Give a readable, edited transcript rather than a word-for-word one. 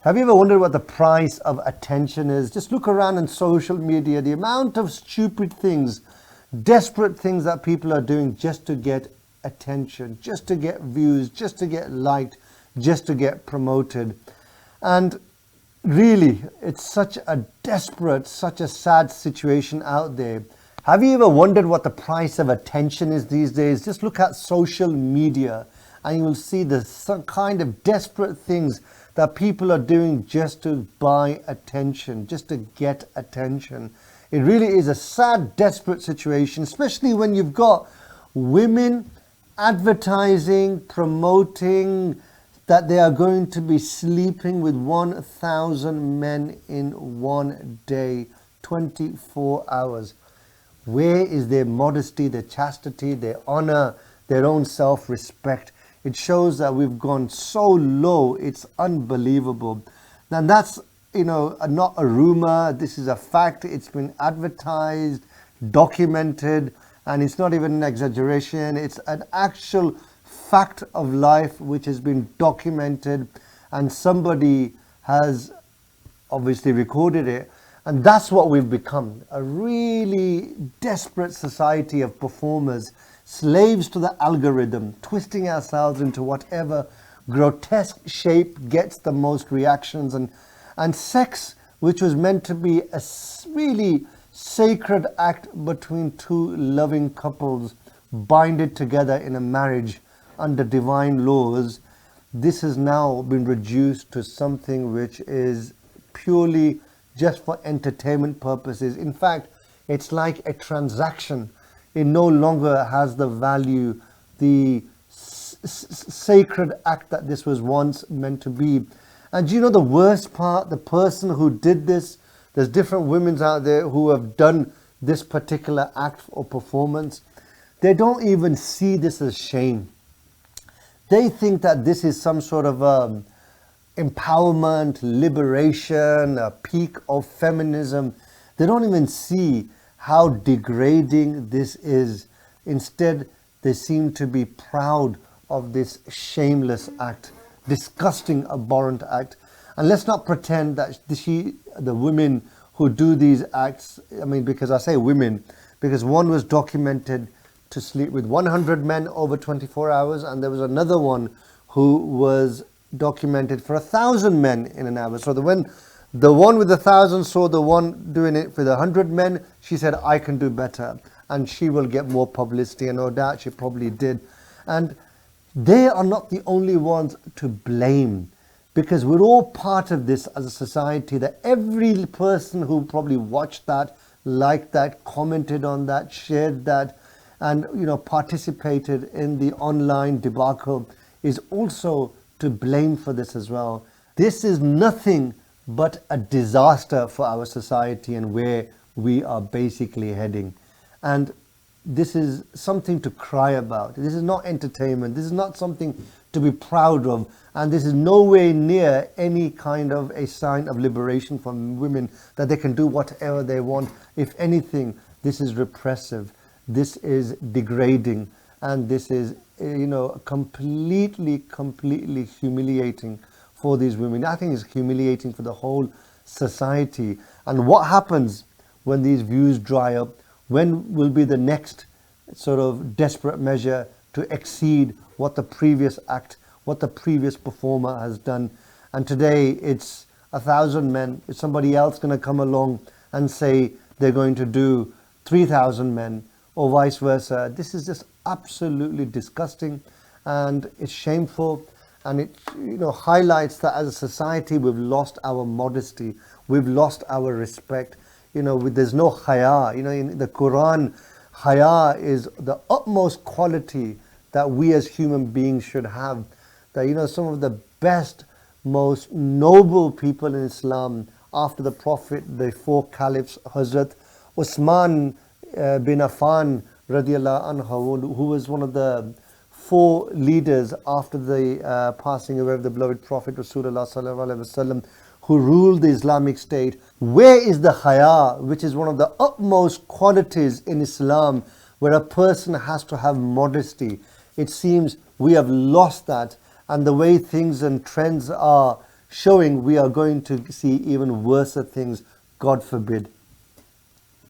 Have you ever wondered what the price of attention is? Just look around on social media, the amount of stupid things, desperate things that people are doing just to get attention, just to get views, just to get liked, just to get promoted. And really, it's such a desperate, such a sad situation out there. Have you ever wondered what the price of attention is these days? Just look at social media and you will see some kind of desperate things that people are doing just to buy attention, just to get attention. It really is a sad, desperate situation, especially when you've got women advertising, promoting that they are going to be sleeping with 1,000 men in one day, 24 hours. Where is their modesty, their chastity, their honor, their own self-respect? It shows that we've gone so low, it's unbelievable. And that's, not a rumor, this is a fact. It's been advertised, documented, and it's not even an exaggeration. It's an actual fact of life which has been documented, and somebody has obviously recorded it. And that's what we've become, a really desperate society of performers, slaves to the algorithm, twisting ourselves into whatever grotesque shape gets the most reactions. And sex, which was meant to be a really sacred act between two loving couples, binded together in a marriage under divine laws, this has now been reduced to something which is purely just for entertainment purposes. In fact, it's like a transaction. It no longer has the value, the sacred act that this was once meant to be. And do you know the worst part? The person who did this, there's different women out there who have done this particular act or performance. They don't even see this as shame. They think that this is some sort of empowerment, liberation, a peak of feminism. They don't even see how degrading this is. Instead, they seem to be proud of this shameless act, disgusting, abhorrent act. And let's not pretend that the women who do these acts, because I say women, because one was documented to sleep with 100 men over 24 hours, and there was another one who was documented for 1,000 men in an hour. So when the one with 1,000 saw the one doing it for 100 men, she said, I can do better, and she will get more publicity, and no doubt she probably did. And they are not the only ones to blame, because we're all part of this as a society, that every person who probably watched that, liked that, commented on that, shared that, and participated in the online debacle is also to blame for this as well. This is nothing but a disaster for our society and where we are basically heading. And this is something to cry about. This is not entertainment. This is not something to be proud of. And this is nowhere near any kind of a sign of liberation for women, that they can do whatever they want. If anything, this is repressive. This is degrading. And this is, completely humiliating for these women. I think it's humiliating for the whole society. And what happens when these views dry up? When will be the next sort of desperate measure to exceed what the previous act, what the previous performer has done? And today it's 1,000 men. Is somebody else going to come along and say they're going to do 3,000 men, or vice versa? This is just absolutely disgusting, and it's shameful, and it highlights that as a society we've lost our modesty, we've lost our respect. There's no haya. In the Quran, haya is the utmost quality that we as human beings should have. That some of the best, most noble people in Islam after the Prophet, the four caliphs, Hazrat Usman bin Affan radiallahu anhu, who was one of the four leaders after the passing away of the beloved Prophet Rasulullah sallallahu alaihi wasallam, who ruled the Islamic State. Where is the haya, which is one of the utmost qualities in Islam, where a person has to have modesty? It seems we have lost that, and the way things and trends are showing we are going to see even worse things, God forbid.